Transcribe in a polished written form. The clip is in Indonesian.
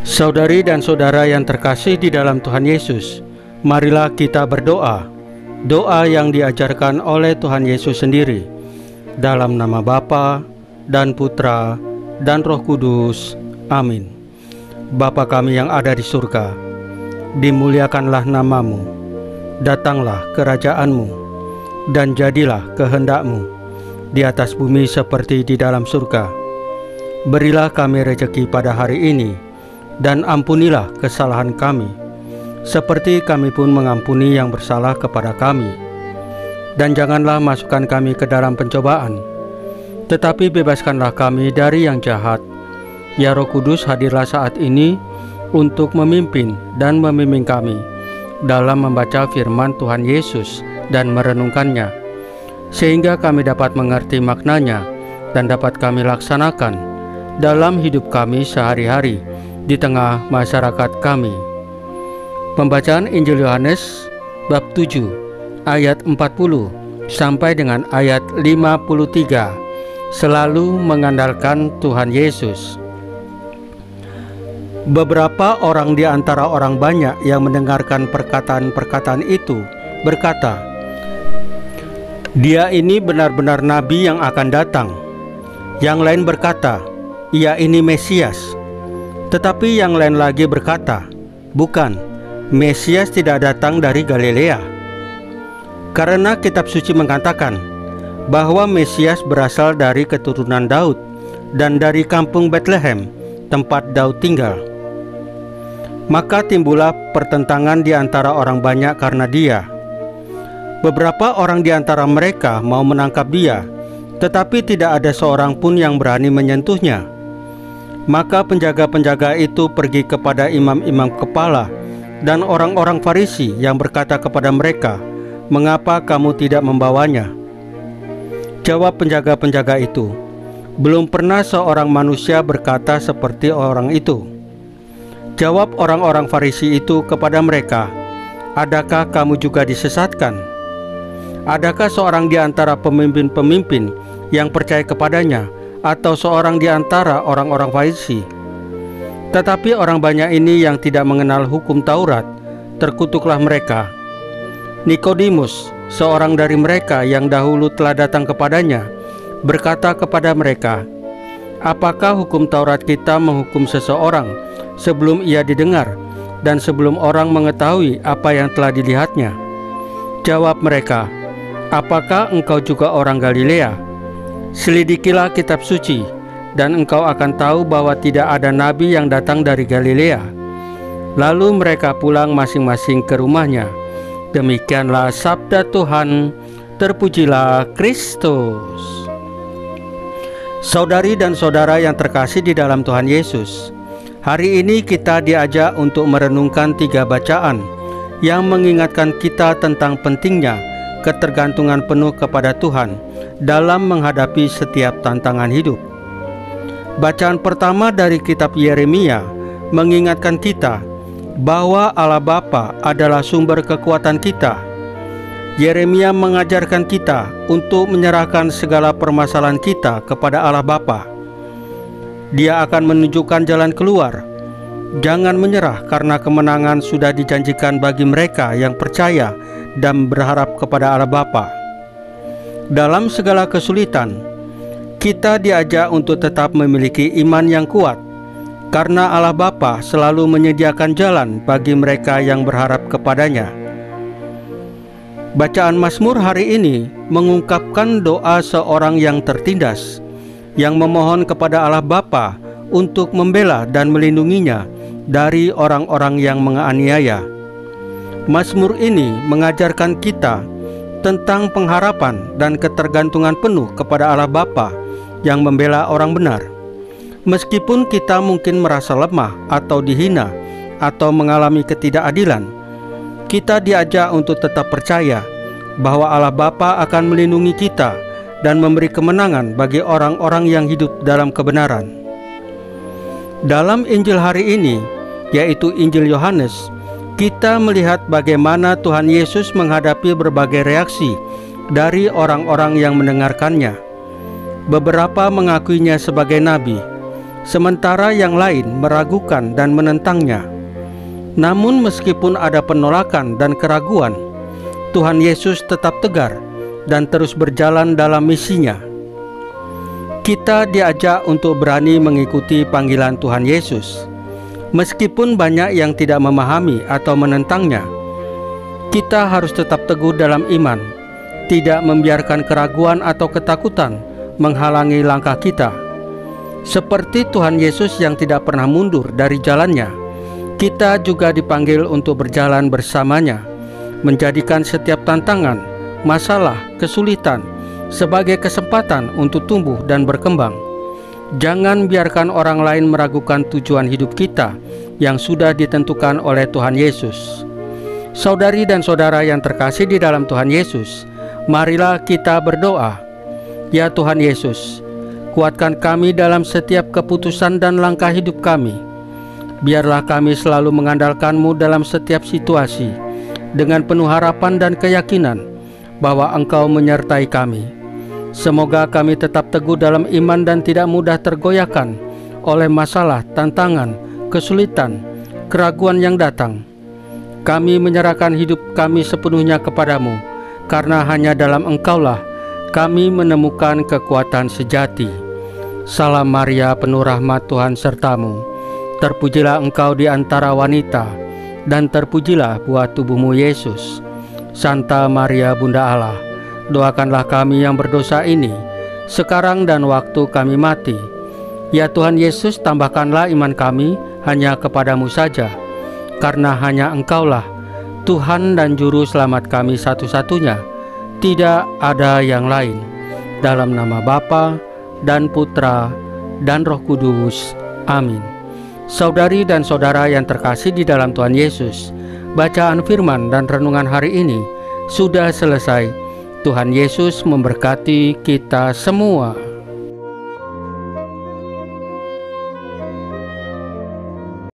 Saudari dan saudara yang terkasih di dalam Tuhan Yesus, marilah kita berdoa. Doa yang diajarkan oleh Tuhan Yesus sendiri. Dalam nama Bapa dan Putra dan Roh Kudus. Amin. Bapa kami yang ada di surga, dimuliakanlah namamu. Datanglah kerajaan-Mu, dan jadilah kehendak-Mu di atas bumi seperti di dalam surga. Berilah kami rejeki pada hari ini, dan ampunilah kesalahan kami, seperti kami pun mengampuni yang bersalah kepada kami. Dan janganlah masukkan kami ke dalam pencobaan, tetapi bebaskanlah kami dari yang jahat. Ya Roh Kudus, hadirlah saat ini untuk memimpin dan membimbing kami dalam membaca firman Tuhan Yesus dan merenungkannya, sehingga kami dapat mengerti maknanya dan dapat kami laksanakan dalam hidup kami sehari-hari di tengah masyarakat kami. Pembacaan Injil Yohanes bab 7 ayat 40 sampai dengan ayat 53. Selalu mengandalkan Tuhan Yesus. Beberapa orang di antara orang banyak yang mendengarkan perkataan-perkataan itu berkata, "Dia ini benar-benar nabi yang akan datang." Yang lain berkata, "Ia ini Mesias." Tetapi yang lain lagi berkata, "Bukan, Mesias tidak datang dari Galilea." Karena kitab suci mengatakan bahwa Mesias berasal dari keturunan Daud dan dari kampung Betlehem, tempat Daud tinggal. Maka timbullah pertentangan di antara orang banyak karena dia. Beberapa orang di antara mereka mau menangkap dia, tetapi tidak ada seorang pun yang berani menyentuhnya. Maka penjaga-penjaga itu pergi kepada imam-imam kepala dan orang-orang Farisi yang berkata kepada mereka, "Mengapa kamu tidak membawanya?" Jawab penjaga-penjaga itu, "Belum pernah seorang manusia berkata seperti orang itu." Jawab orang-orang Farisi itu kepada mereka, "Adakah kamu juga disesatkan? Adakah seorang di antara pemimpin-pemimpin yang percaya kepadanya, atau seorang di antara orang-orang Farisi?" Tetapi orang banyak ini yang tidak mengenal hukum Taurat, terkutuklah mereka. Nikodemus, seorang dari mereka yang dahulu telah datang kepadanya, berkata kepada mereka, "Apakah hukum Taurat kita menghukum seseorang sebelum ia didengar dan sebelum orang mengetahui apa yang telah dilihatnya?" Jawab mereka, "Apakah engkau juga orang Galilea? Selidikilah kitab suci, dan engkau akan tahu bahwa tidak ada nabi yang datang dari Galilea." Lalu mereka pulang masing-masing ke rumahnya. Demikianlah sabda Tuhan. Terpujilah Kristus. Saudari dan saudara yang terkasih di dalam Tuhan Yesus, hari ini kita diajak untuk merenungkan 3 bacaan yang mengingatkan kita tentang pentingnya ketergantungan penuh kepada Tuhan dalam menghadapi setiap tantangan hidup. Bacaan pertama dari kitab Yeremia mengingatkan kita bahwa Allah Bapa adalah sumber kekuatan kita. Yeremia mengajarkan kita untuk menyerahkan segala permasalahan kita kepada Allah Bapa. Dia akan menunjukkan jalan keluar. Jangan menyerah, karena kemenangan sudah dijanjikan bagi mereka yang percaya dan berharap kepada Allah Bapa. Dalam segala kesulitan, kita diajak untuk tetap memiliki iman yang kuat, karena Allah Bapa selalu menyediakan jalan bagi mereka yang berharap kepadanya. Bacaan Mazmur hari ini mengungkapkan doa seorang yang tertindas, yang memohon kepada Allah Bapa untuk membela dan melindunginya dari orang-orang yang menganiaya. Mazmur ini mengajarkan kita tentang pengharapan dan ketergantungan penuh kepada Allah Bapa yang membela orang benar. Meskipun kita mungkin merasa lemah atau dihina atau mengalami ketidakadilan, kita diajak untuk tetap percaya bahwa Allah Bapa akan melindungi kita dan memberi kemenangan bagi orang-orang yang hidup dalam kebenaran. Dalam Injil hari ini, yaitu Injil Yohanes, kita melihat bagaimana Tuhan Yesus menghadapi berbagai reaksi dari orang-orang yang mendengarkannya. Beberapa mengakuinya sebagai nabi, sementara yang lain meragukan dan menentangnya. Namun meskipun ada penolakan dan keraguan, Tuhan Yesus tetap tegar dan terus berjalan dalam misinya. Kita diajak untuk berani mengikuti panggilan Tuhan Yesus. Meskipun banyak yang tidak memahami atau menentangnya, kita harus tetap teguh dalam iman, tidak membiarkan keraguan atau ketakutan menghalangi langkah kita. Seperti Tuhan Yesus yang tidak pernah mundur dari jalannya, kita juga dipanggil untuk berjalan bersamanya, menjadikan setiap tantangan, masalah, kesulitan sebagai kesempatan untuk tumbuh dan berkembang. Jangan biarkan orang lain meragukan tujuan hidup kita yang sudah ditentukan oleh Tuhan Yesus. Saudari dan saudara yang terkasih di dalam Tuhan Yesus, marilah kita berdoa. Ya Tuhan Yesus, kuatkan kami dalam setiap keputusan dan langkah hidup kami. Biarlah kami selalu mengandalkan-Mu dalam setiap situasi, dengan penuh harapan dan keyakinan bahwa Engkau menyertai kami. Semoga kami tetap teguh dalam iman dan tidak mudah tergoyahkan oleh masalah, tantangan, kesulitan, keraguan yang datang. Kami menyerahkan hidup kami sepenuhnya kepadamu, karena hanya dalam Engkaulah kami menemukan kekuatan sejati. Salam Maria, penuh rahmat, Tuhan sertamu. Terpujilah engkau di antara wanita, dan terpujilah buah tubuhmu Yesus. Santa Maria Bunda Allah, doakanlah kami yang berdosa ini, sekarang dan waktu kami mati. Ya Tuhan Yesus, tambahkanlah iman kami hanya kepadamu saja, karena hanya Engkaulah Tuhan dan Juru Selamat kami satu-satunya, tidak ada yang lain. Dalam nama Bapa dan Putra dan Roh Kudus. Amin. Saudari dan saudara yang terkasih di dalam Tuhan Yesus, bacaan firman dan renungan hari ini sudah selesai. Tuhan Yesus memberkati kita semua.